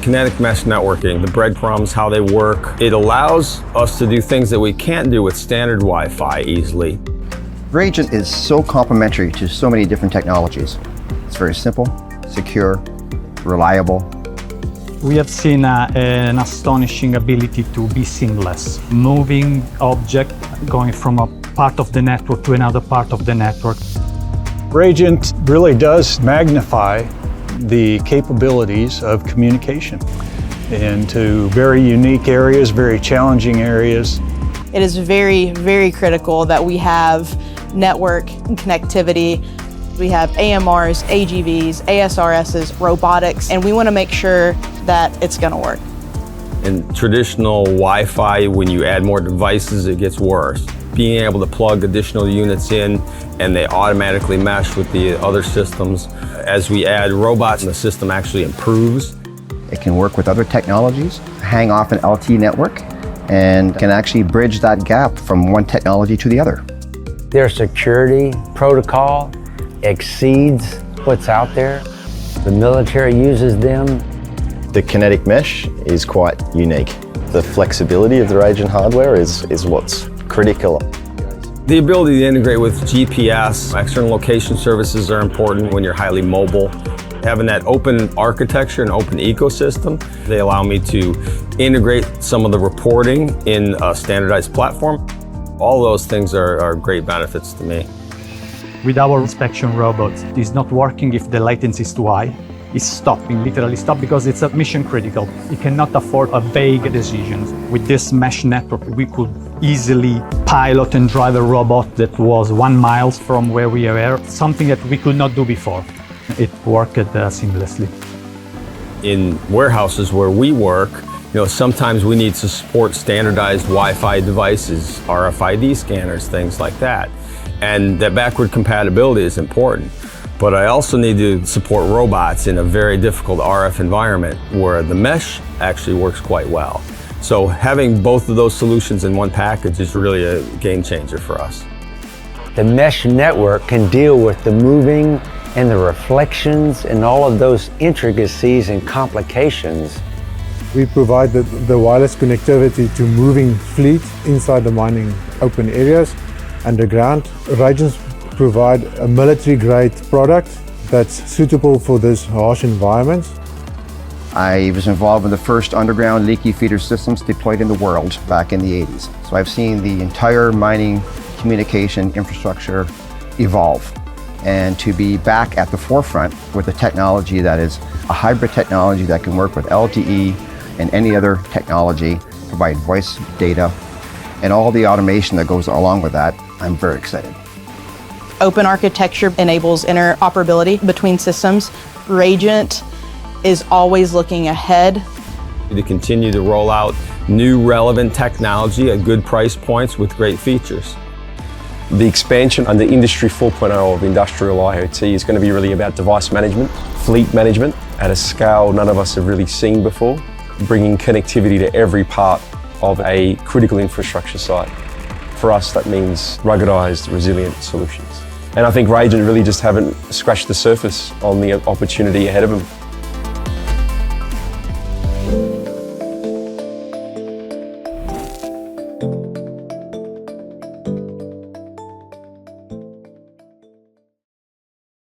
Kinetic mesh networking, the breadcrumbs, how they work, it allows us to do things that we can't do with standard Wi-Fi easily. Rajant is so complementary to so many different technologies. It's very simple, secure, reliable. We have seen an astonishing ability to be seamless, moving object, going from a part of the network to another part of the network. Rajant really does magnify the capabilities of communication into very unique areas, very challenging areas. It is very, very critical that we have network and connectivity. We have AMRs, AGVs, ASRSs, robotics, and we want to make sure that it's going to work. In traditional Wi-Fi, when you add more devices, it gets worse. Being able to plug additional units in and they automatically mesh with the other systems. As we add robots, the system actually improves. It can work with other technologies, hang off an LTE network, and can actually bridge that gap from one technology to the other. Their security protocol exceeds what's out there. The military uses them. The Kinetic mesh is quite unique. The flexibility of the Rajant hardware is what's critical. The ability to integrate with GPS, external location services are important when you're highly mobile. Having that open architecture and open ecosystem, they allow me to integrate some of the reporting in a standardized platform. All those things are great benefits to me. With our inspection robot, it's not working if the latency is too high. It's stopping, literally stop, because it's a mission critical. You cannot afford a vague decisions. With this mesh network, we could easily pilot and drive a robot that was 1 mile from where we were, something that we could not do before. It worked seamlessly. In warehouses where we work, sometimes we need to support standardized Wi-Fi devices, RFID scanners, things like that. And that backward compatibility is important. But I also need to support robots in a very difficult RF environment where the mesh actually works quite well. So having both of those solutions in one package is really a game changer for us. The mesh network can deal with the moving and the reflections and all of those intricacies and complications. We provide the wireless connectivity to moving fleet inside the mining open areas, underground. Rajant provide a military-grade product that's suitable for this harsh environment. I was involved in the first underground leaky feeder systems deployed in the world back in the 80s. So I've seen the entire mining communication infrastructure evolve. And to be back at the forefront with a technology that is a hybrid technology that can work with LTE and any other technology, provide voice data, and all the automation that goes along with that, I'm very excited. Open architecture enables interoperability between systems. Rajant is always looking ahead. To continue to roll out new relevant technology at good price points with great features. The expansion under Industry 4.0 of industrial IoT is going to be really about device management, fleet management at a scale none of us have really seen before, bringing connectivity to every part of a critical infrastructure site. For us, that means ruggedized, resilient solutions. And I think Rajant really just haven't scratched the surface on the opportunity ahead of them.